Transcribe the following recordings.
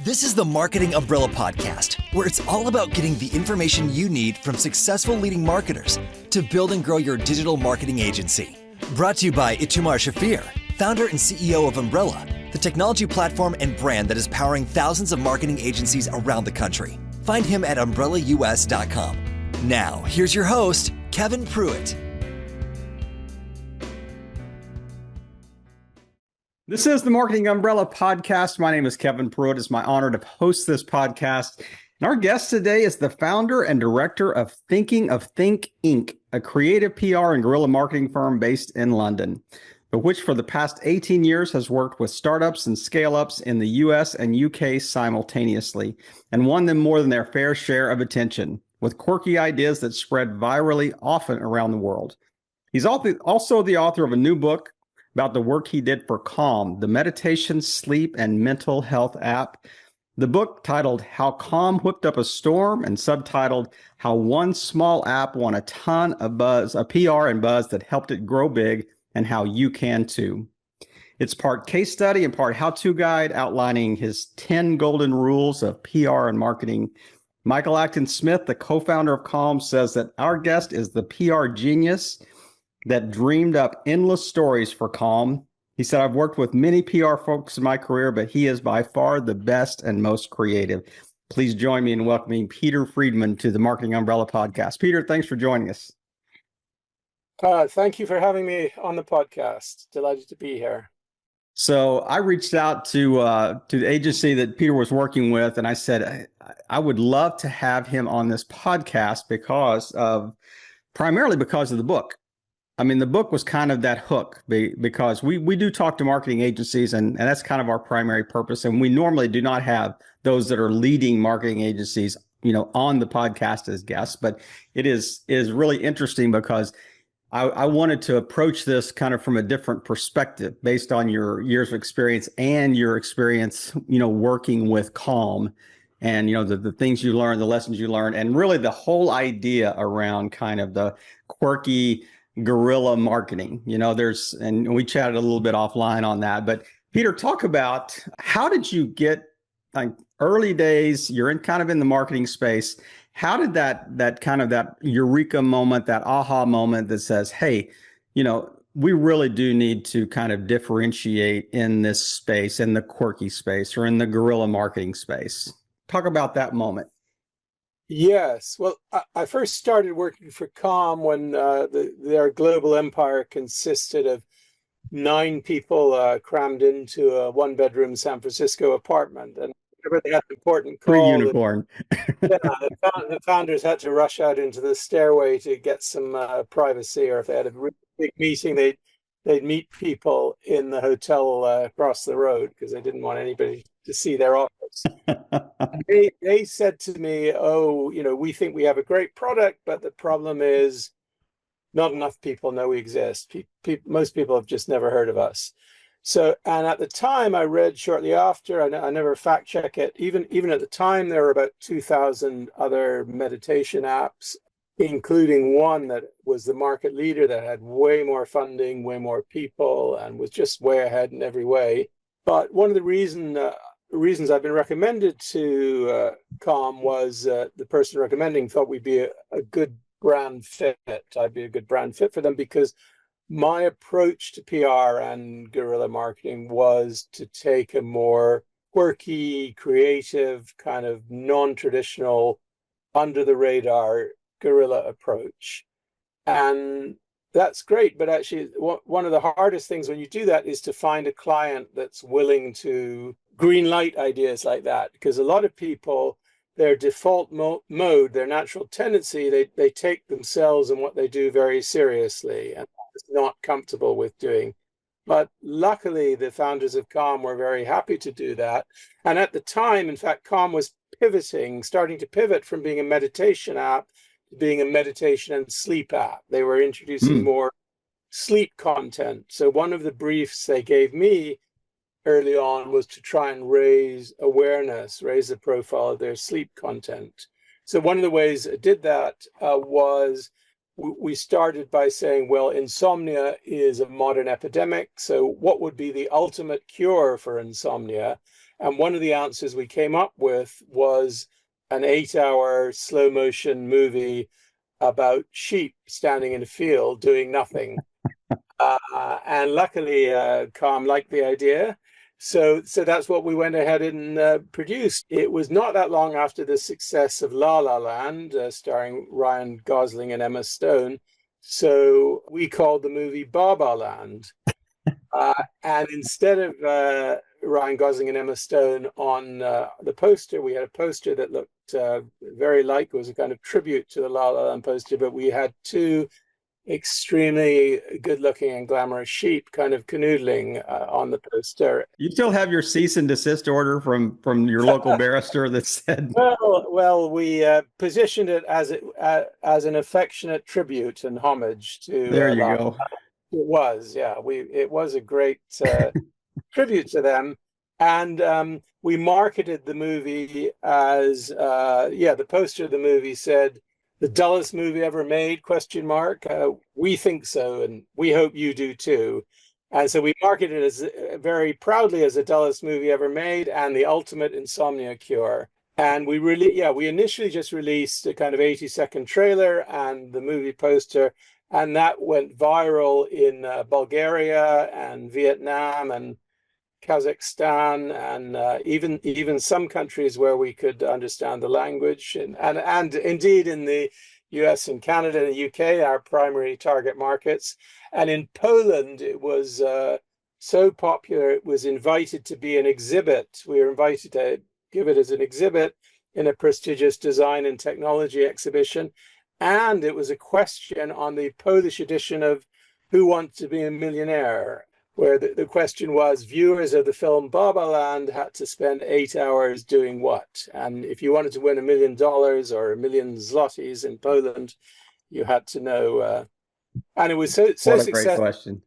This is the Marketing Umbrella Podcast, where it's all about getting the information you need from successful leading marketers to build and grow your digital marketing agency. Brought to you by Itamar Shafir, founder and CEO of Umbrella, the technology platform and brand that is powering thousands of marketing agencies around the country. Find him at umbrellaus.com. Now, here's your host, Kevin Pruitt. This is the Marketing Umbrella Podcast. My name is Kevin Pruitt. It's my honor to host this podcast. And our guest today is the founder and director of Thinking of Think Inc., a creative PR and guerrilla marketing firm based in London, but which for the past 18 years has worked with startups and scale-ups in the US and UK simultaneously and won them more than their fair share of attention with quirky ideas that spread virally often around the world. He's also the author of a new book about the work he did for Calm, the meditation, sleep, and mental health app. The book titled How Calm Whipped Up a Storm and subtitled How One Small App Won a Ton of Buzz, a PR and buzz that helped it grow big, and how you can too. It's part case study and part how-to guide outlining his 10 golden rules of PR and marketing. Michael Acton Smith, the co-founder of Calm, says that our guest is the PR genius that dreamed up endless stories for Calm. He said, I've worked with many PR folks in my career, but he is by far the best and most creative. Please join me in welcoming Peter Freedman to the Marketing Umbrella Podcast. Peter, thanks for joining us. Thank you for having me on the podcast. Delighted to be here. So I reached out to the agency that Peter was working with, and I said, I would love to have him on this podcast primarily because of the book. I mean, the book was kind of that hook because we do talk to marketing agencies and that's kind of our primary purpose. And we normally do not have those that are leading marketing agencies, on the podcast as guests. But it is really interesting because I wanted to approach this kind of from a different perspective based on your years of experience and your experience, working with Calm and, the things you learned, the lessons you learned, and really the whole idea around kind of the quirky guerrilla marketing. And we chatted a little bit offline on that, but Peter, talk about how did you get, like, early days, you're in the marketing space. How did that kind of that eureka moment, that aha moment that says, hey, we really do need to kind of differentiate in this space, in the quirky space or in the guerrilla marketing space? Talk about that moment. Yes. Well, I first started working for Calm when their global empire consisted of 9 people crammed into a one-bedroom San Francisco apartment. And whenever they had an important call, Pre-unicorn. The founders had to rush out into the stairway to get some privacy, or if they had a really big meeting, they'd meet people in the hotel across the road because they didn't want anybody to see their office. They said to me, we think we have a great product, but the problem is not enough people know we exist. Most people have just never heard of us. So, and at the time I read shortly after, I never fact check it, even at the time, there were about 2,000 other meditation apps, including one that was the market leader that had way more funding, way more people, and was just way ahead in every way. But one of the reasons I've been recommended to Calm was the person recommending thought we'd be a good brand fit. I'd be a good brand fit for them because my approach to PR and guerrilla marketing was to take a more quirky, creative, kind of non-traditional, under the radar guerrilla approach. And that's great, but actually one of the hardest things when you do that is to find a client that's willing to green light ideas like that, because a lot of people, their default mode, their natural tendency, they take themselves and what they do very seriously and not comfortable with doing. But luckily, the founders of Calm were very happy to do that. And at the time, in fact, Calm was starting to pivot from being a meditation app to being a meditation and sleep app. They were introducing more sleep content. So one of the briefs they gave me early on was to try and raise awareness, raise the profile of their sleep content. So one of the ways I did that was we started by saying, well, insomnia is a modern epidemic. So what would be the ultimate cure for insomnia? And one of the answers we came up with was an 8-hour slow motion movie about sheep standing in a field doing nothing. And luckily, Calm liked the idea. So that's what we went ahead and produced. It was not that long after the success of La La Land, starring Ryan Gosling and Emma Stone. So we called the movie Baba Land. And instead of Ryan Gosling and Emma Stone on the poster, we had a poster that looked very like, it was a kind of tribute to the La La Land poster, but we had two extremely good-looking and glamorous sheep kind of canoodling on the poster. You still have your cease and desist order from your local barrister that said, Well, we positioned it as an affectionate tribute and homage to. There you go. It was, yeah. It was a great tribute to them, and we marketed the movie as the poster of the movie said, "The dullest movie ever made?" ? We think so, and we hope you do too. And so we marketed it as very proudly as the dullest movie ever made and the ultimate insomnia cure. And we initially just released a kind of 80-second trailer and the movie poster, and that went viral in Bulgaria and Vietnam and Kazakhstan and even some countries where we could understand the language, and indeed in the US and Canada and the UK, our primary target markets. And in Poland, it was so popular, it was invited to be an exhibit. We were invited to give it as an exhibit in a prestigious design and technology exhibition. And it was a question on the Polish edition of Who Wants to Be a Millionaire, where the question was, viewers of the film Baba Land had to spend 8 hours doing what? And if you wanted to win $1 million or 1 million zlotys in Poland, you had to know. And it was so successful. Great question.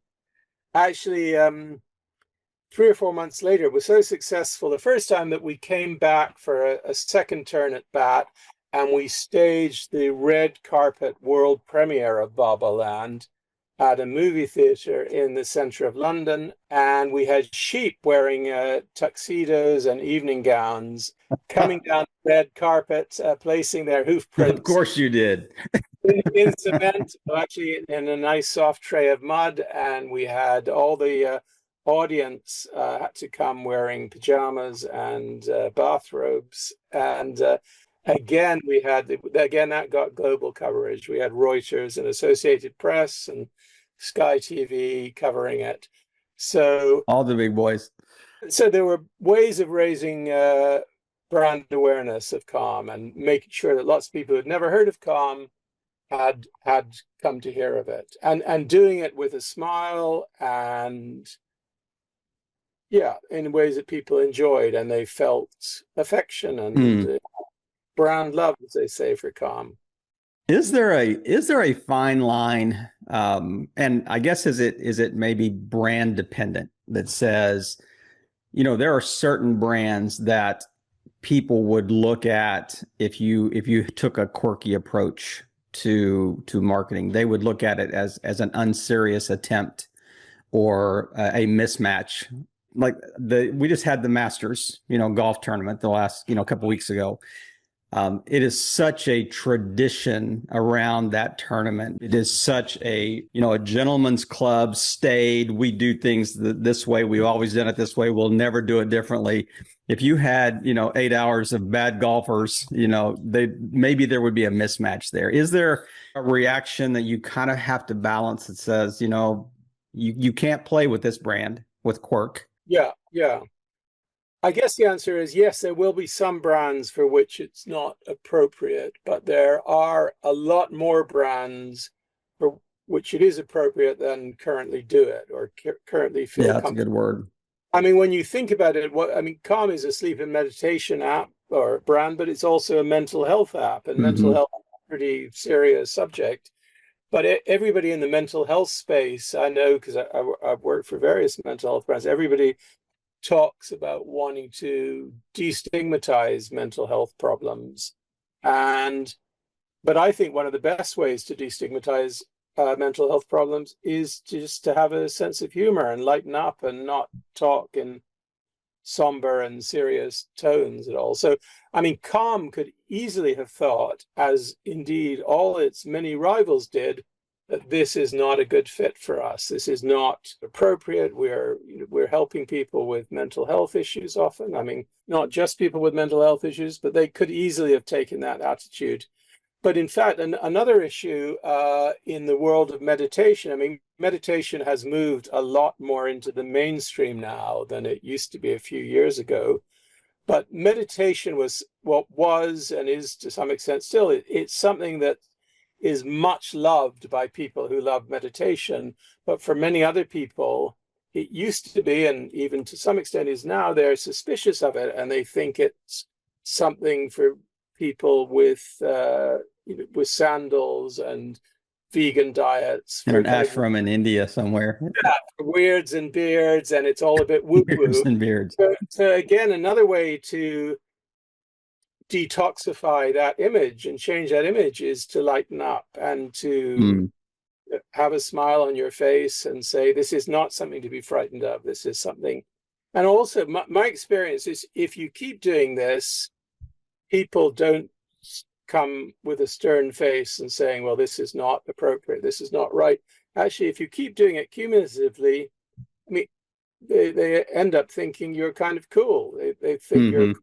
Actually, 3 or 4 months later, it was so successful the first time that we came back for a second turn at bat, and we staged the red carpet world premiere of Baba Land at a movie theater in the center of London. And we had sheep wearing tuxedos and evening gowns coming down the red carpet, placing their hoof prints. Of course you did. in cement, actually in a nice soft tray of mud. And we had all the audience had to come wearing pajamas and bathrobes. And again, that got global coverage. We had Reuters and Associated Press and Sky TV covering it. So all the big boys. So there were ways of raising brand awareness of Calm and making sure that lots of people who'd never heard of Calm had come to hear of it, and doing it with a smile and in ways that people enjoyed and they felt affection and brand love, as they say, for Calm. Is there a fine line, and I guess is it maybe brand dependent, that says, there are certain brands that people would look at if you took a quirky approach to marketing, they would look at it as an unserious attempt or a mismatch. Like we just had the Masters, golf tournament the last, couple weeks ago. It is such a tradition around that tournament. It is such a gentleman's club, staid. We do things this way. We've always done it this way. We'll never do it differently. If you had, 8 hours of bad golfers, maybe there would be a mismatch there. Is there a reaction that you kind of have to balance that says, you can't play with this brand, with Quirk? Yeah. I guess the answer is yes, there will be some brands for which it's not appropriate, but there are a lot more brands for which it is appropriate than currently do it or currently feel comfortable. That's a good word. I mean, when you think about it, Calm is a sleep and meditation app or brand, but it's also a mental health app, and mental health is a pretty serious subject. But everybody in the mental health space, I know, because I've worked for various mental health brands, everybody talks about wanting to destigmatize mental health problems. But I think one of the best ways to destigmatize mental health problems is just to have a sense of humor and lighten up and not talk in somber and serious tones at all. So, I mean, Calm could easily have thought, as indeed all its many rivals did, that this is not a good fit for us. This is not appropriate. We're helping people with mental health issues often. I mean, not just people with mental health issues, but they could easily have taken that attitude. But in fact, another issue in the world of meditation, I mean, meditation has moved a lot more into the mainstream now than it used to be a few years ago. But meditation was what was and is to some extent still, it's something that is much loved by people who love meditation. But for many other people, it used to be, and even to some extent is now, they're suspicious of it, and they think it's something for people with sandals and vegan diets. In an ashram in India somewhere. Yeah, for weirds and beards, and it's all a bit woo-woo. Beards and beards. So again, another way to detoxify that image and change that image is to lighten up and to have a smile on your face and say, this is not something to be frightened of. This is something. And also my experience is, if you keep doing this, people don't come with a stern face and saying, well, this is not appropriate, this is not right. Actually, if you keep doing it cumulatively, I mean, they end up thinking you're kind of cool. They think you're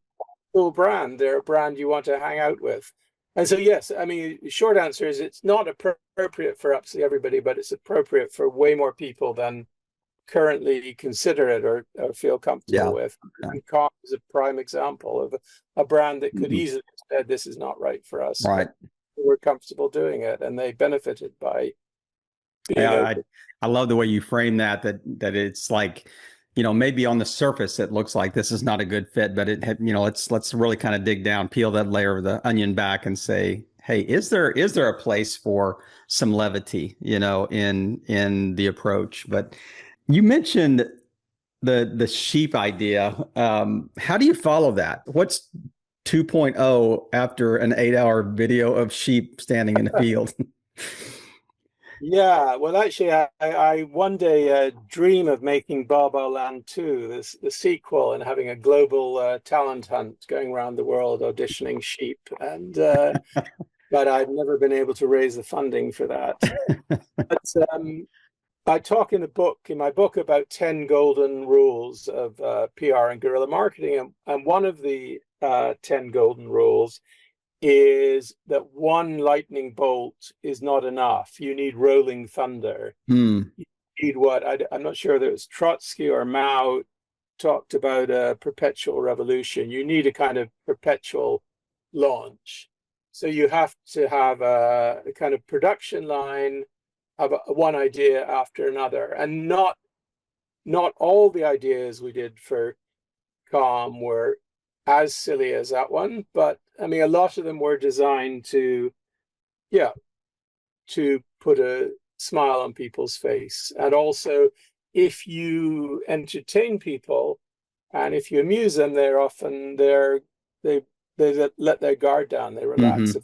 cool brand. They're a brand you want to hang out with. And so, yes, I mean, the short answer is it's not appropriate for absolutely everybody, but it's appropriate for way more people than currently consider it or feel comfortable with. And Calm is a prime example of a brand that could easily have said, this is not right for us. Right. We're comfortable doing it, and they benefited by being open. I love the way you frame that it's like, maybe on the surface it looks like this is not a good fit, but let's really kind of dig down, peel that layer of the onion back and say, hey, is there a place for some levity, in the approach? But you mentioned the sheep idea. How do you follow that? What's 2.0 after an 8-hour video of sheep standing in the field? Yeah, well, actually, I one day dream of making Baba Land 2, the sequel, and having a global talent hunt going around the world auditioning sheep. And but I've never been able to raise the funding for that. But I talk in my book about 10 golden rules of PR and guerrilla marketing, and one of the 10 golden rules is that one lightning bolt is not enough. You need rolling thunder. You need I'm not sure that it was Trotsky or Mao talked about a perpetual revolution. You need a kind of perpetual launch. So you have to have a kind of production line of one idea after another. And not all the ideas we did for Calm were as silly as that one, but I mean, a lot of them were designed to put a smile on people's face. And also, if you entertain people and if you amuse them, they're often they let their guard down, they relax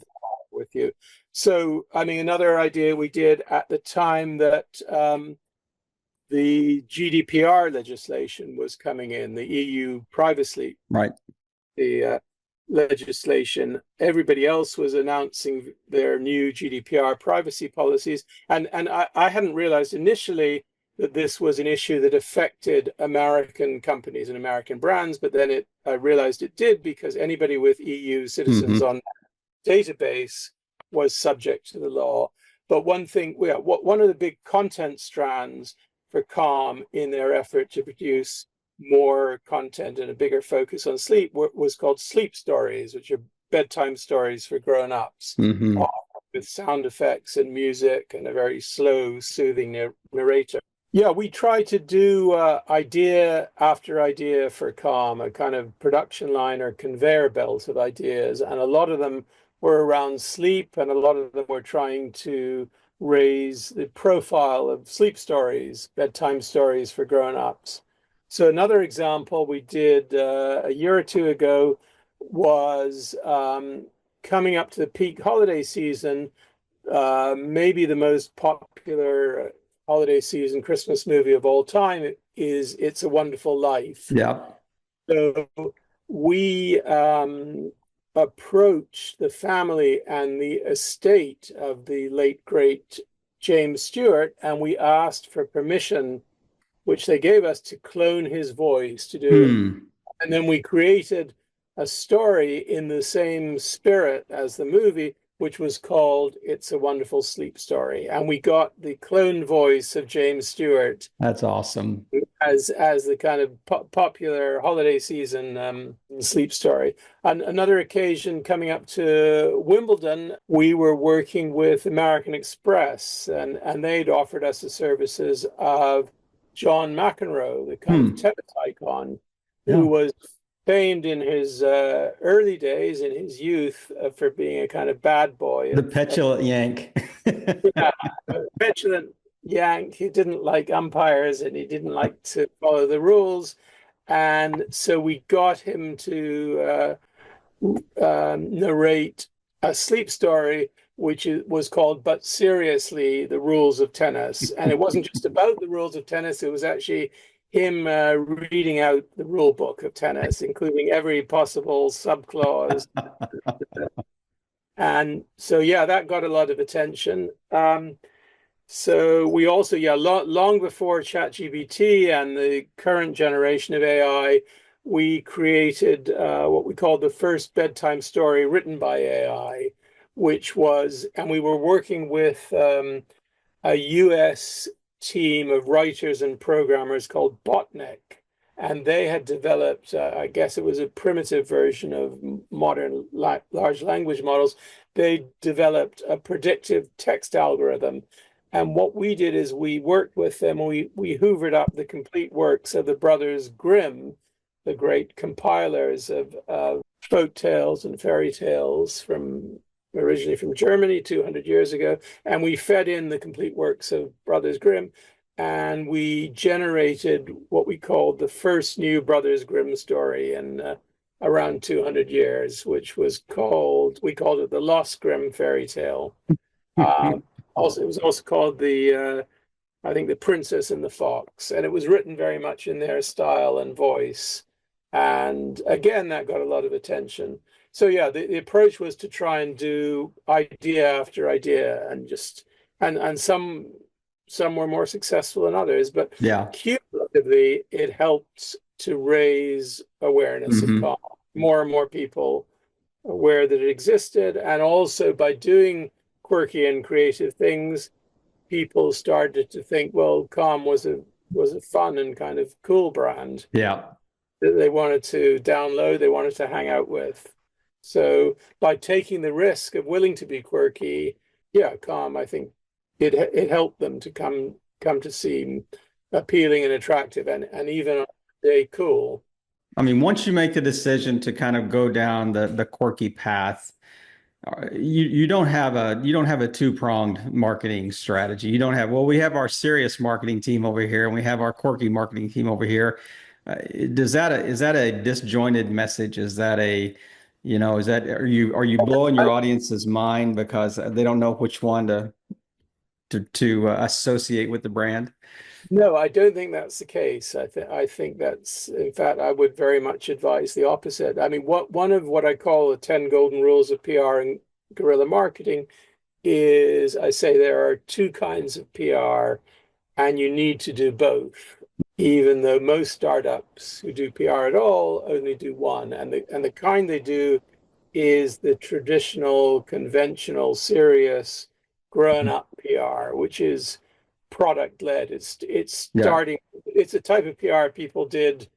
with you. So, I mean, another idea we did at the time that the GDPR legislation was coming in, the EU privacy, the legislation. Everybody else was announcing their new GDPR privacy policies, and I hadn't realized initially that this was an issue that affected American companies and American brands, but then I realized it did, because anybody with EU citizens on that database was subject to the law. But one thing, one of the big content strands for Calm in their effort to produce more content and a bigger focus on sleep was called sleep stories, which are bedtime stories for grown-ups, with sound effects and music and a very slow, soothing narrator. Yeah, we try to do idea after idea for Calm, a kind of production line or conveyor belt of ideas, and a lot of them were around sleep, and a lot of them were trying to raise the profile of sleep stories, bedtime stories for grown-ups. So another example we did a year or two ago was coming up to the peak holiday season, maybe the most popular holiday season Christmas movie of all time is It's a Wonderful Life. Yeah. So we approached the family and the estate of the late, great James Stewart, and we asked for permission, which they gave us, to clone his voice to do it. Hmm. And then we created a story in the same spirit as the movie, which was called It's a Wonderful Sleep Story. And we got the cloned voice of James Stewart That's awesome. as the kind of popular holiday season sleep story. On another occasion, coming up to Wimbledon, we were working with American Express, and they'd offered us the services of John McEnroe, the kind of tennis icon, Yeah. who was famed in his early days, in his youth, for being a kind of bad boy. The petulant Yank. Yeah, petulant Yank. He didn't like umpires and he didn't like to follow the rules. And so we got him to narrate a sleep story, which was called But Seriously, the Rules of Tennis. And it wasn't just about the rules of tennis, it was actually him reading out the rule book of tennis, including every possible subclause. And so, yeah, that got a lot of attention. So we also, yeah, long before ChatGPT and the current generation of AI, we created what we called the first bedtime story written by AI, which was, and we were working with a US team of writers and programmers called Botnik. And they had developed, I guess it was a primitive version of modern large language models. They developed a predictive text algorithm. And what we did is we worked with them. We hoovered up the complete works of the Brothers Grimm, the great compilers of folk tales and fairy tales from originally from Germany 200 years ago. And we fed in the complete works of Brothers Grimm. And we generated what we called the first new Brothers Grimm story in around 200 years, which was called, we called it the Lost Grimm fairy tale. Also, it was also called I think, the Princess and the Fox, and it was written very much in their style and voice. And again, that got a lot of attention. So yeah, the approach was to try and do idea after idea, and just and some were more successful than others, but Yeah. cumulatively, it helped to raise awareness of calm. More and more people aware that it existed, and also by doing quirky and creative things, people started to think, well, Calm was a fun and kind of cool brand Yeah. that they wanted to download, they wanted to hang out with. So by taking the risk of willing to be quirky, yeah, Calm, I think it helped them to come to seem appealing and attractive, and even on a day cool. I mean, once you make the decision to kind of go down the quirky path, you don't have a two-pronged marketing strategy. You don't have, well, we have our serious marketing team over here and we have our quirky marketing team over here. Is that a disjointed message? Is that are you blowing your audience's mind because they don't know which one to associate with the brand? No, I don't think that's the case. I think that's, in fact, I would very much advise the opposite. I mean, one of what I call the 10 golden rules of PR and guerrilla marketing is, I say there are two kinds of PR, and you need to do both. Even though most startups who do PR at all only do one, and the kind they do is the traditional, conventional, serious, grown-up PR, which is product led. It's Yeah. starting. It's a type of PR people did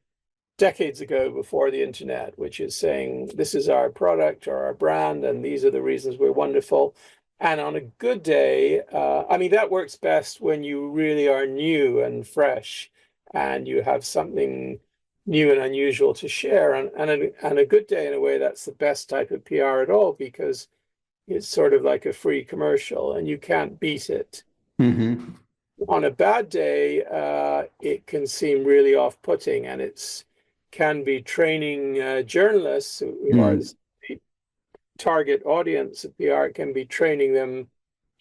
decades ago before the internet, which is saying this is our product or our brand, and these are the reasons we're wonderful. And on a good day, I mean, that works best when you really are new and fresh, and you have something new and unusual to share. And a good day, in a way, that's the best type of PR at all, because it's sort of like a free commercial, and you can't beat it. Mm-hmm. On a bad day, it can seem really off-putting, and it's can be training journalists who are the target audience of PR. It can be training them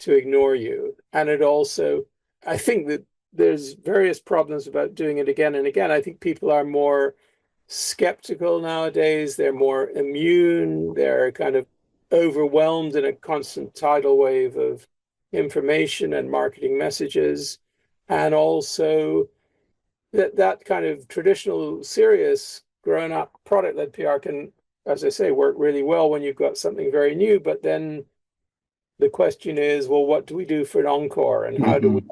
to ignore you. And it also, I think that there's various problems about doing it again and again. I think people are more skeptical nowadays. They're more immune. They're kind of overwhelmed in a constant tidal wave of information and marketing messages. And also that kind of traditional, serious, grown-up product-led PR can, as I say, work really well when you've got something very new. But then the question is, well, what do we do for an encore, and how do we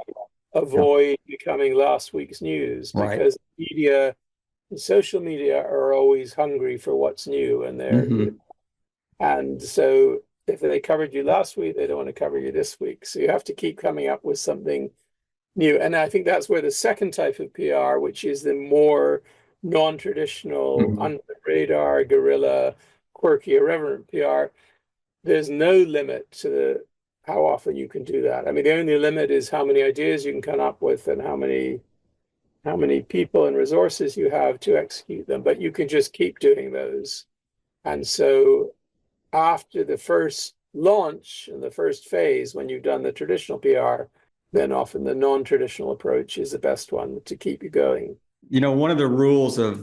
avoid becoming last week's news? Right. Because media, social media are always hungry for what's new, and and so if they covered you last week, they don't want to cover you this week. So you have to keep coming up with something new. And I think that's where the second type of PR, which is the more non-traditional, under the radar, guerrilla, quirky, irreverent PR, there's no limit to how often you can do that. I mean, the only limit is how many ideas you can come up with and how many people and resources you have to execute them. But you can just keep doing those. And so after the first launch and the first phase, when you've done the traditional PR, then often the non-traditional approach is the best one to keep you going. You know, one of the rules of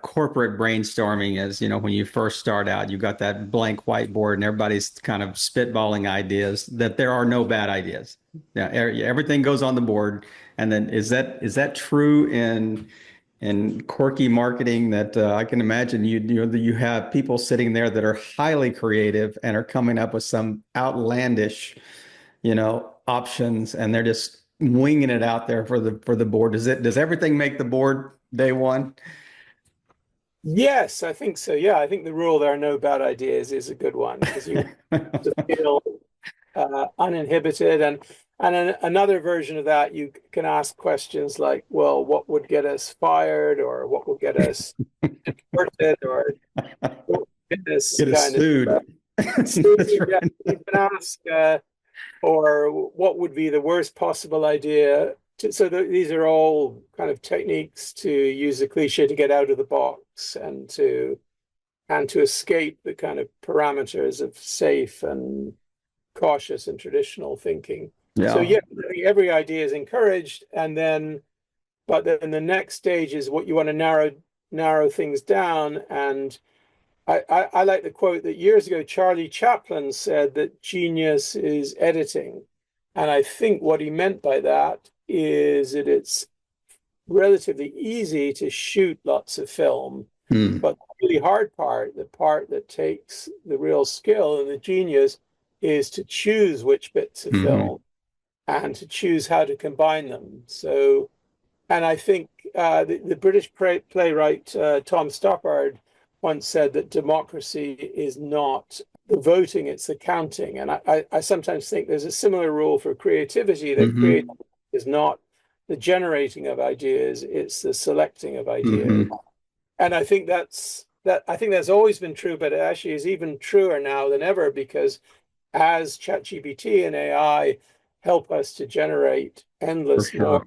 corporate brainstorming is, you know, when you first start out, you've got that blank whiteboard and everybody's kind of spitballing ideas, that there are no bad ideas. Yeah, everything goes on the board. And then is that true in quirky marketing, that I can imagine you have people sitting there that are highly creative and are coming up with some outlandish, you know, options, and they're just winging it out there for the board. Does everything make the board day one? Yes, I think so. Yeah, I think the rule there are no bad ideas is a good one, because you have to feel uninhibited. And another version of that, you can ask questions like, well, what would get us fired, or what would get us deported, or what would get us Get us kind sued. of That's yeah, right. you can ask, or what would be the worst possible idea. So these are all kind of techniques, to use a cliche, to get out of the box and to escape the kind of parameters of safe and cautious and traditional thinking. So Yeah. yeah, every idea is encouraged, but then the next stage is what you want to narrow things down. And I like the quote that years ago Charlie Chaplin said, that genius is editing. And I think what he meant by that is that it's relatively easy to shoot lots of film, but the really hard part, the part that takes the real skill and the genius, is to choose which bits of film and to choose how to combine them. So, and I think the British playwright Tom Stoppard once said that democracy is not the voting, it's the counting. And I sometimes think there's a similar rule for creativity, that creativity is not the generating of ideas, it's the selecting of ideas. And I think that's always been true, but it actually is even truer now than ever, because as ChatGPT and AI help us to generate endless more,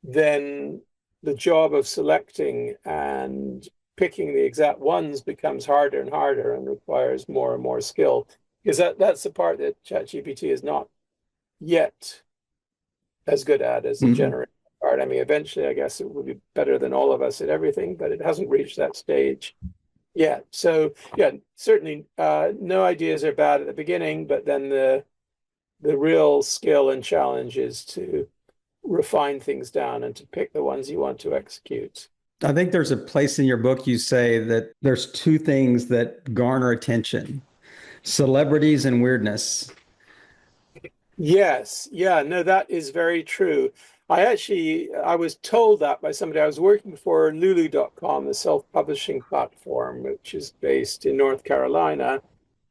then the job of selecting and picking the exact ones becomes harder and harder and requires more and more skill, because that's the part that ChatGPT is not yet as good at as the generating part. I mean, eventually, I guess it will be better than all of us at everything, but it hasn't reached that stage yet. So yeah, certainly no ideas are bad at the beginning, but then the real skill and challenge is to refine things down and to pick the ones you want to execute. I think there's a place in your book you say that there's two things that garner attention: celebrities and weirdness. Yes, yeah, no, that is very true. I was told that by somebody. I was working for Lulu.com, the self-publishing platform, which is based in North Carolina,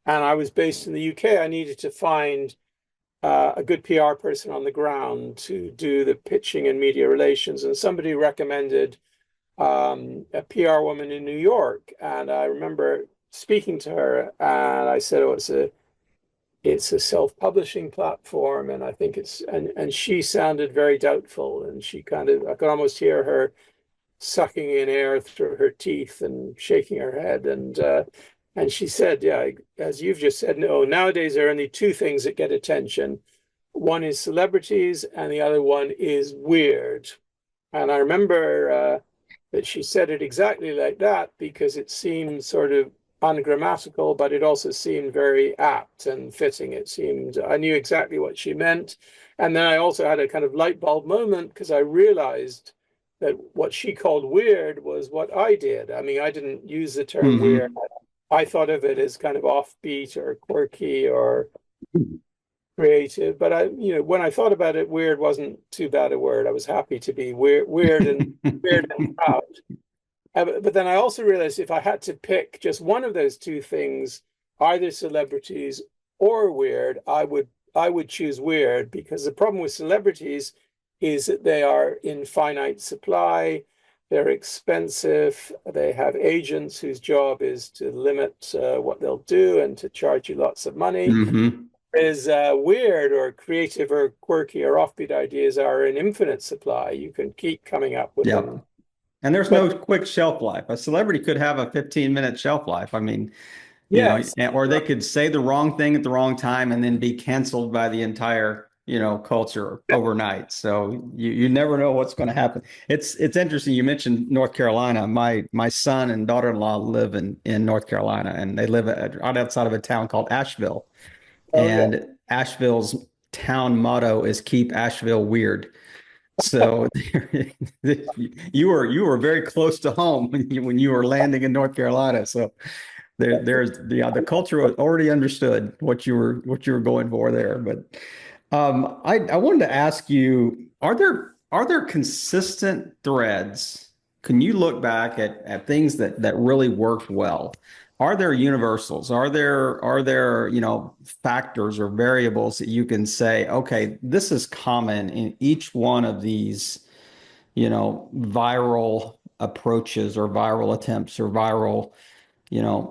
and I was based in the UK. I needed to find a good PR person on the ground to do the pitching and media relations, and somebody recommended a PR woman in New York. And I remember speaking to her, and I said, "Oh, it's a self-publishing platform, and I think it's," and she sounded very doubtful, and she kind of, I could almost hear her sucking in air through her teeth and shaking her head, and she said, "Yeah, as you've just said, no, nowadays there are only two things that get attention. One is celebrities, and the other one is weird." And I remember that she said it exactly like that because it seemed sort of ungrammatical, but it also seemed very apt and fitting. It seemed I knew exactly what she meant. And then I also had a kind of light bulb moment because I realized that what she called weird was what I did. I mean, I didn't use the term weird. Mm-hmm. I thought of it as kind of offbeat or quirky or creative. But when I thought about it, weird wasn't too bad a word. I was happy to be weird and proud. But then I also realized if I had to pick just one of those two things, either celebrities or weird, I would choose weird because the problem with celebrities is that they are in finite supply, they're expensive, they have agents whose job is to limit what they'll do and to charge you lots of money. Mm-hmm. Is weird or creative or quirky or offbeat ideas are an infinite supply. You can keep coming up with Yep. them. And there's But no quick shelf life. A celebrity could have a 15-minute shelf life. I mean, yes, or they could say the wrong thing at the wrong time and then be canceled by the entire, culture overnight. So you never know what's going to happen. It's interesting. You mentioned North Carolina. My son and daughter-in-law live in North Carolina, and they live right outside of a town called Asheville. oh yeah. And Asheville's town motto is "Keep Asheville Weird." So you were very close to home when you were landing in North Carolina. So there's the culture was already understood what you were going for there. But I wanted to ask you, are there consistent threads? Can you look back at things that really worked well? Are there universals? Are there factors or variables that you can say, okay, this is common in each one of these, viral approaches or viral attempts or viral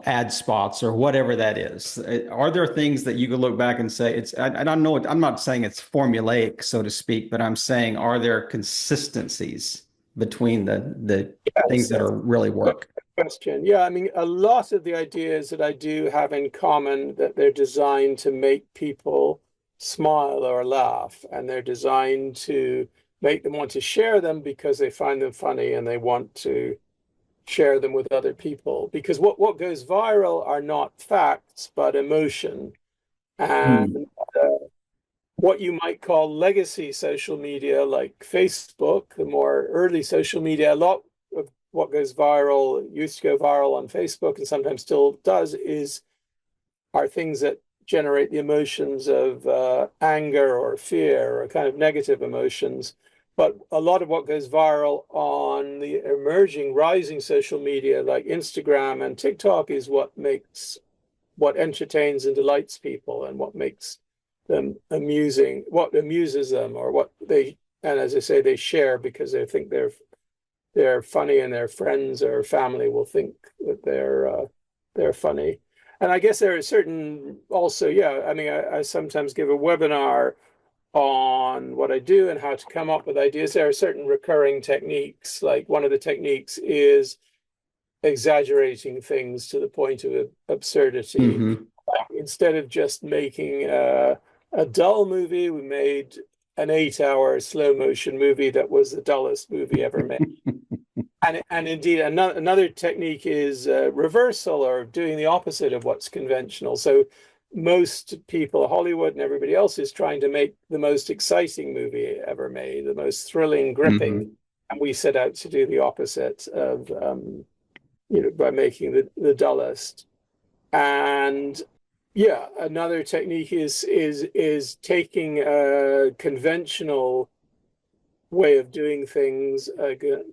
ad spots or whatever that is. Are there things that you could look back and say I don't know, I'm not saying it's formulaic, so to speak, but I'm saying, are there consistencies between the things Yes, that that's are really a work? good question. Yeah, I mean, a lot of the ideas that I do have in common that they're designed to make people smile or laugh, and they're designed to make them want to share them because they find them funny and they want to share them with other people. Because what goes viral are not facts, but emotion. Hmm. And what you might call legacy social media, like Facebook, the more early social media, a lot of what goes viral, used to go viral on Facebook and sometimes still does, are things that generate the emotions of anger or fear or kind of negative emotions. But a lot of what goes viral on the emerging, rising social media like Instagram and TikTok is what entertains and delights people and what makes them amusing, what amuses them, or and as I say, they share because they think they're funny, and their friends or family will think that they're funny. And I guess there are certain also, yeah. I mean, I sometimes give a webinar on what I do and how to come up with ideas. There are certain recurring techniques. Like one of the techniques is exaggerating things to the point of absurdity. Hmm. Instead of just making a dull movie, we made an 8-hour slow motion movie that was the dullest movie ever made. And indeed, another technique is reversal, or doing the opposite of what's conventional. So most people, Hollywood and everybody else, is trying to make the most exciting movie ever made, the most thrilling, gripping. Hmm. And we set out to do the opposite of, by making the dullest. And yeah, another technique is taking a conventional way of doing things,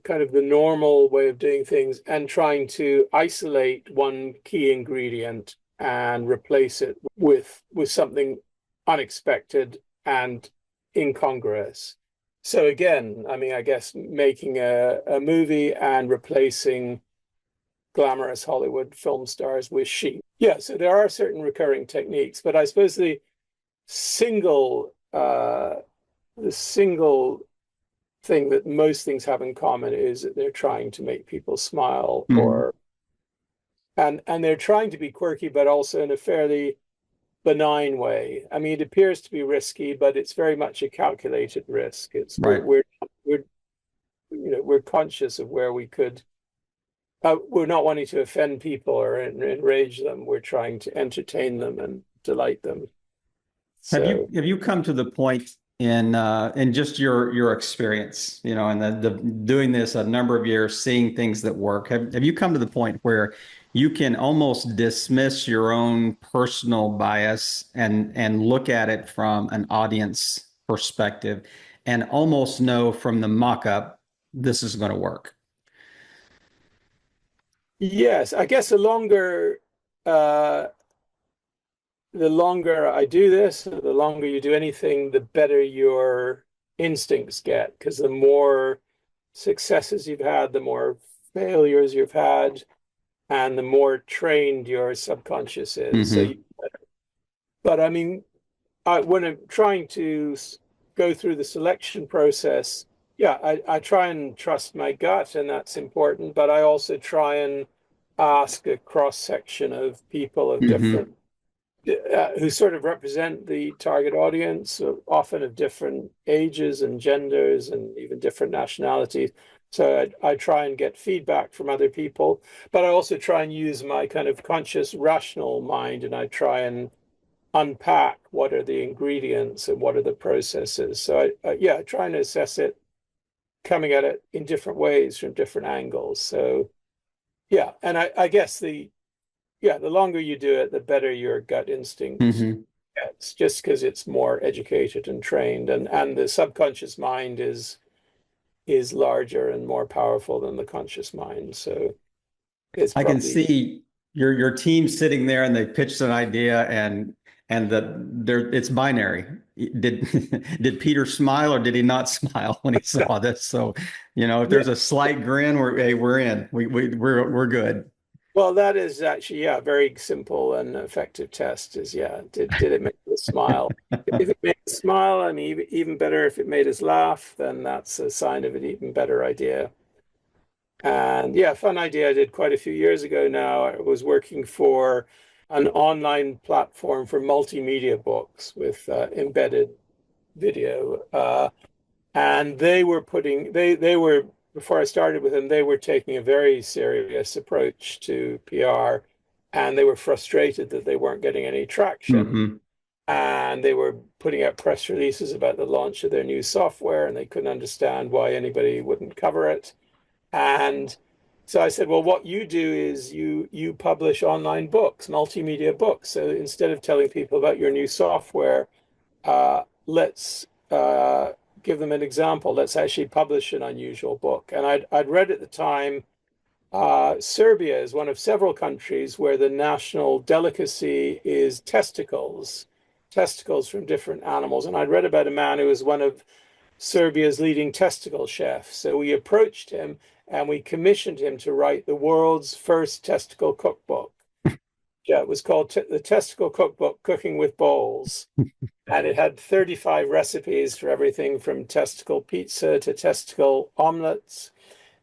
kind of the normal way of doing things, and trying to isolate one key ingredient and replace it with something unexpected and incongruous. So again, I mean, I guess making a movie and replacing glamorous Hollywood film stars with sheep. Yeah, so there are certain recurring techniques, but I suppose single the single thing that most things have in common is that they're trying to make people smile, Hmm. or and they're trying to be quirky, but also in a fairly benign way. I mean, it appears to be risky, but it's very much a calculated risk. It's Right. we're we're conscious of where we could. We're not wanting to offend people or enrage them. We're trying to entertain them and delight them. So Have you come to the point in just your experience, and the doing this a number of years, seeing things that work? Have you come to the point where you can almost dismiss your own personal bias and look at it from an audience perspective and almost know from the mock-up this is going to work? yes, I guess uh, the longer I do this, the longer you do anything, the better your instincts get. Because the more successes you've had, the more failures you've had, and the more trained your subconscious is. Mm-hmm. But I mean, when I'm trying to go through the selection process, yeah, I try and trust my gut, and that's important. But I also try and ask a cross section of people of Mm-hmm. different who sort of represent the target audience, often of different ages and genders and even different nationalities. So I try and get feedback from other people, but I also try and use my kind of conscious, rational mind, and I try and unpack what are the ingredients and what are the processes. So I try and assess it, coming at it in different ways from different angles. So yeah, and I guess the longer you do it, the better your gut instinct Mm-hmm. gets, just because it's more educated and trained, and the subconscious mind is larger and more powerful than the conscious mind. So it's I can probably see your team sitting there and they pitched an idea and it's binary. Did did Peter smile or did he not smile when he saw this? So, if yeah. there's a slight grin, we're in. We're good. Well, that is actually a very simple and effective test. Is did it make us smile? If it made us smile, I mean, even better. If it made us laugh, then that's a sign of an even better idea. And yeah, fun idea I did quite a few years ago now. I was working for an online platform for multimedia books with embedded video. And they were, before I started with them, they were taking a very serious approach to PR, and they were frustrated that they weren't getting any traction. Hmm. And they were putting out press releases about the launch of their new software, and they couldn't understand why anybody wouldn't cover it. And so I said, well, what you do is you publish online books, multimedia books. So instead of telling people about your new software, let's give them an example. Let's actually publish an unusual book. And I'd read at the time, Serbia is one of several countries where the national delicacy is testicles from different animals. And I'd read about a man who was one of Serbia's leading testicle chefs. So we approached him and we commissioned him to write the world's first testicle cookbook. Yeah, it was called the Testicle Cookbook, Cooking with Bowls. And it had 35 recipes for everything from testicle pizza to testicle omelets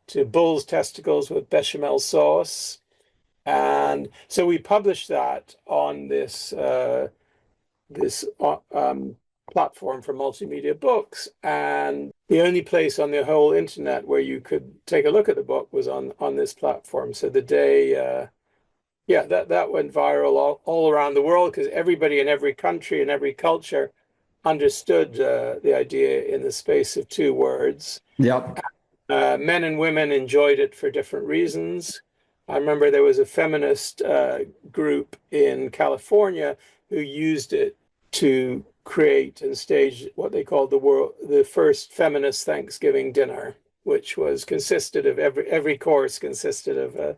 to bull's testicles with bechamel sauce. And so we published that on this platform for multimedia books. And the only place on the whole internet where you could take a look at the book was on this platform. So the day that went viral all around the world because everybody in every country and every culture understood the idea in the space of 2 words. Yep. Men and women enjoyed it for different reasons. I remember there was a feminist group in California who used it to create and stage what they called the first feminist Thanksgiving dinner, which consisted of every course consisted of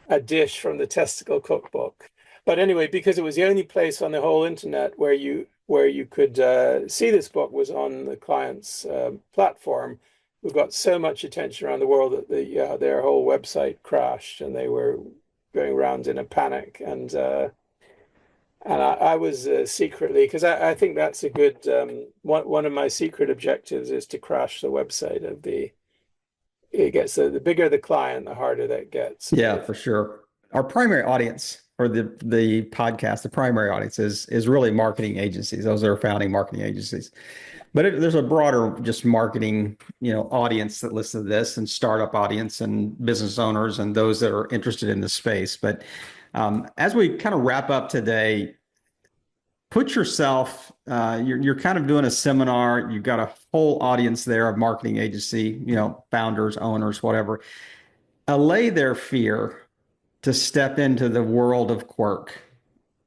a dish from the testicle cookbook. But anyway, because it was the only place on the whole internet where you could see this book was on the client's platform, we got so much attention around the world that their whole website crashed and they were going around in a panic. And I was secretly, because I think that's a good one of my secret objectives is to crash the website of the. It gets the bigger the client, the harder that gets. Yeah, for sure. our primary audience for the podcast, the primary audience is really marketing agencies. Those are founding marketing agencies. But there's a broader just marketing, audience that listens to this, and startup audience and business owners and those that are interested in the space. But as we kind of wrap up today, put yourself, you're kind of doing a seminar. You've got a whole audience there of marketing agency, founders, owners, whatever. Allay their fear to step into the world of Quirk.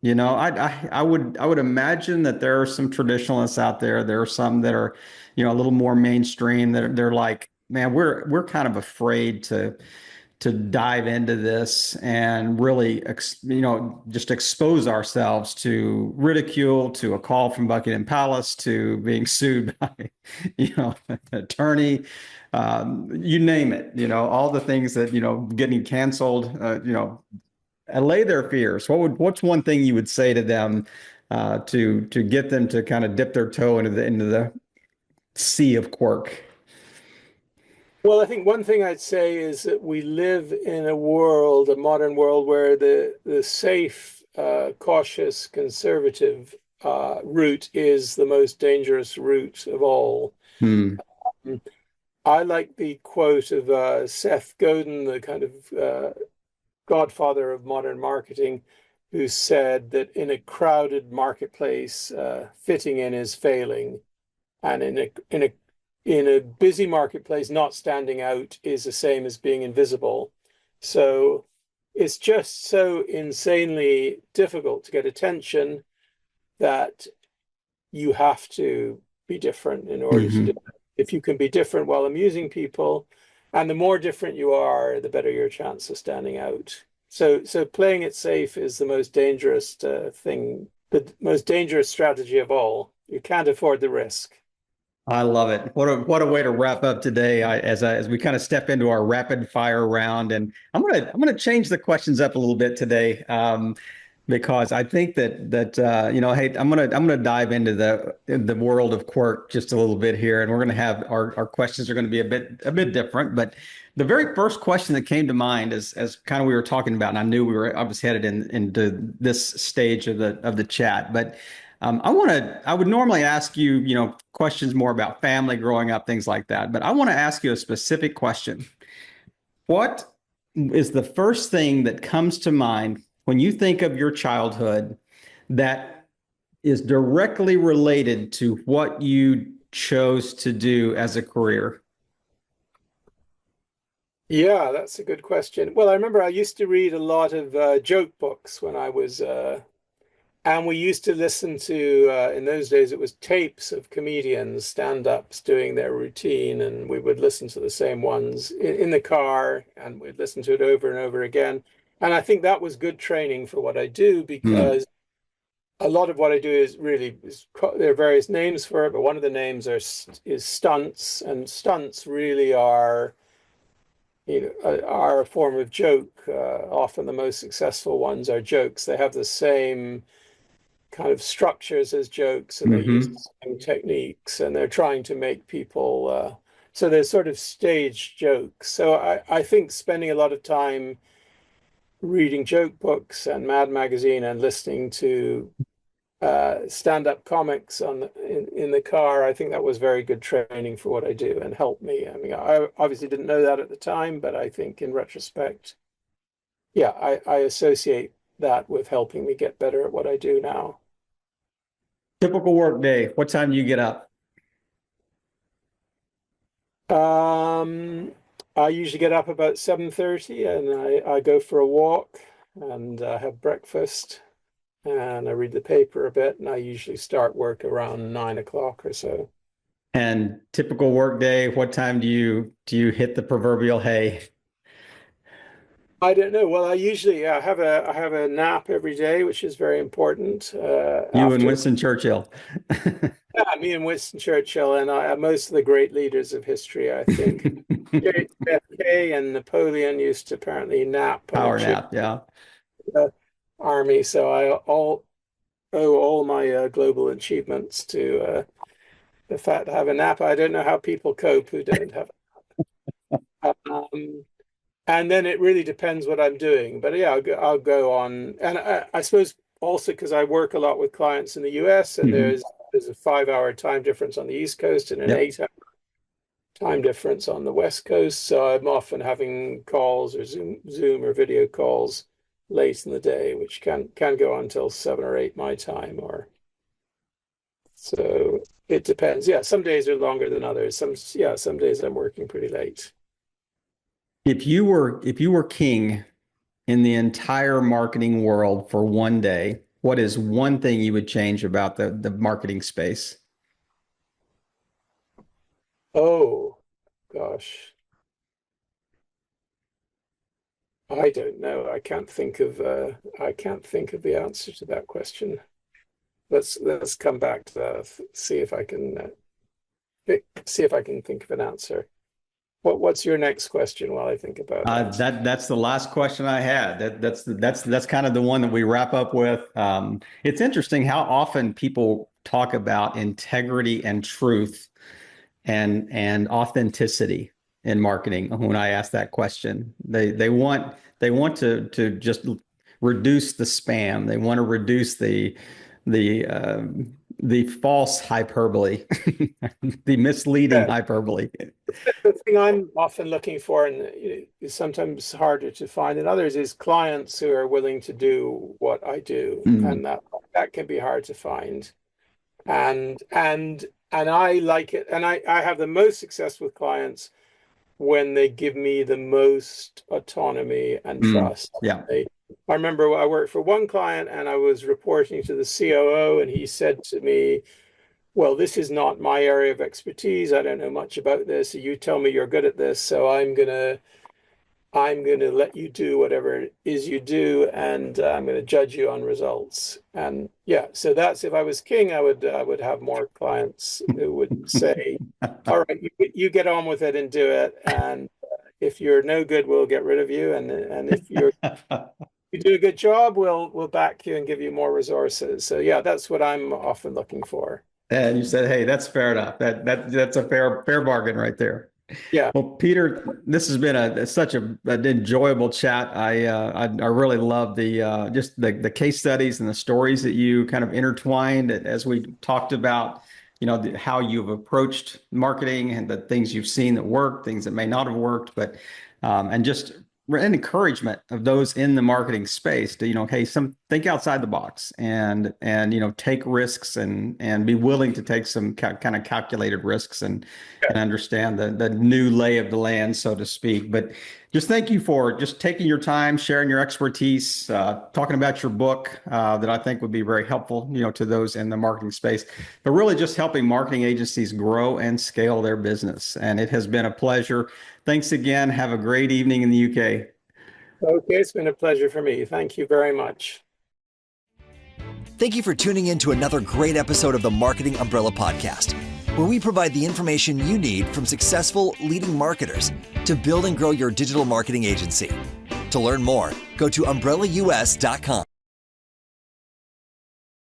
I would imagine that there are some traditionalists out there. There are some that are, a little more mainstream. They're like, man, we're kind of afraid to dive into this and really, just expose ourselves to ridicule, to a call from Buckingham Palace, to being sued by, an attorney, you name it, all the things that, getting canceled, allay their fears. What's one thing you would say to them to get them to kind of dip their toe into the sea of Quirk? Well, I think one thing I'd say is that we live in a world, a modern world, where the safe, cautious, conservative route is the most dangerous route of all. Hmm. I like the quote of Seth Godin, the kind of godfather of modern marketing, who said that in a crowded marketplace, fitting in is failing, and in a busy marketplace, not standing out is the same as being invisible. So it's just so insanely difficult to get attention that you have to be different in order to do it. If you can be different while amusing people, and the more different you are, the better your chance of standing out. So playing it safe is the most dangerous thing, the most dangerous strategy of all. You can't afford the risk. I love it. What a way to wrap up today. As we kind of step into our rapid fire round, and I'm gonna change the questions up a little bit today, because I think that hey, I'm gonna dive into the world of Quirk just a little bit here, and we're gonna have our questions are going to be a bit different. But the very first question that came to mind as kind of we were talking about, and I knew I was headed into this stage of the chat, but I would normally ask you, questions more about family, growing up, things like that. But I want to ask you a specific question. What is the first thing that comes to mind when you think of your childhood that is directly related to what you chose to do as a career? Yeah, that's a good question. Well, I remember I used to read a lot of joke books when I was and we used to listen to, in those days, it was tapes of comedians, stand-ups doing their routine, and we would listen to the same ones in the car, and we'd listen to it over and over again. And I think that was good training for what I do, Hmm. because a lot of what I do is really, there are various names for it, but one of the names is stunts, and stunts really are, are a form of joke. Often the most successful ones are jokes. They have the same kind of structures as jokes, and they use Hmm. the same techniques, and they're trying to make people so they're sort of staged jokes. So I think spending a lot of time reading joke books and Mad Magazine and listening to stand-up comics in the car, I think that was very good training for what I do and helped me. I mean, I obviously didn't know that at the time, but I think in retrospect, yeah, I associate that with helping me get better at what I do now. Typical work day. What time do you get up? Um, I usually get up about 7:30, and I go for a walk, and have breakfast, and I read the paper a bit, and I usually start work around 9 o'clock or so. And typical work day. What time do you hit the proverbial hay? I don't know. Well, I usually I have a nap every day, which is very important. You and After Winston Churchill. Yeah, me and Winston Churchill and most of the great leaders of history, I think. JFK and Napoleon used to apparently nap on a Power tube nap. Yeah. army. So I owe all my global achievements to the fact to have a nap. I don't know how people cope who don't have. Um, and then it really depends what I'm doing. But yeah, I'll go on, and I suppose also because I work a lot with clients in the US, and Hmm. there's a 5 hour time difference on the East Coast and an Yep. 8 hour time difference on the West Coast. So I'm often having calls or Zoom or video calls late in the day, which can go on until 7 or 8 my time, or so it depends. Yeah, some days are longer than others. Some days I'm working pretty late. If you were king in the entire marketing world for one day, what is one thing you would change about the marketing space? Oh gosh, I don't know. I can't think of the answer to that question. Let's come back to that. See if I can think of an answer. What's your next question while I think about that? That's the last question I had. That's kind of the one that we wrap up with. It's interesting how often people talk about integrity and truth and authenticity in marketing. When I ask that question, they want to just reduce the spam. They want to reduce the the false hyperbole, the misleading Yeah, hyperbole. the thing I'm often looking for, and is sometimes harder to find than others, is clients who are willing to do what I do, Mm, and that can be hard to find. And I like it, and I have the most success with clients when they give me the most autonomy and trust. yeah. I remember I worked for one client and I was reporting to the COO, and he said to me, well, this is not my area of expertise. I don't know much about this. You tell me you're good at this, so I'm gonna let you do whatever it is you do, and I'm gonna judge you on results. And yeah, so that's if I was king, I would have more clients who would say, "All right, you get on with it and do it, and if you're no good, we'll get rid of you, and if you do a good job, we'll back you and give you more resources." So yeah, that's what I'm often looking for. And you said, "Hey, that's fair enough. That's a fair bargain right there." Yeah. Well, Peter, this has been such an enjoyable chat. I really love the just the case studies and the stories that you kind of intertwined as we talked about, how you've approached marketing and the things you've seen that work, things that may not have worked, but and just an encouragement of those in the marketing space to, hey, think outside the box and take risks and be willing to take some kind of calculated risks and understand the new lay of the land, so to speak. But just thank you for just taking your time, sharing your expertise, talking about your book that I think would be very helpful, to those in the marketing space, but really just helping marketing agencies grow and scale their business. And it has been a pleasure. Thanks again. Have a great evening in the UK. Okay, it's been a pleasure for me. Thank you very much. Thank you for tuning in to another great episode of the Marketing Umbrella Podcast, where we provide the information you need from successful leading marketers to build and grow your digital marketing agency. To learn more, go to umbrellaus.com.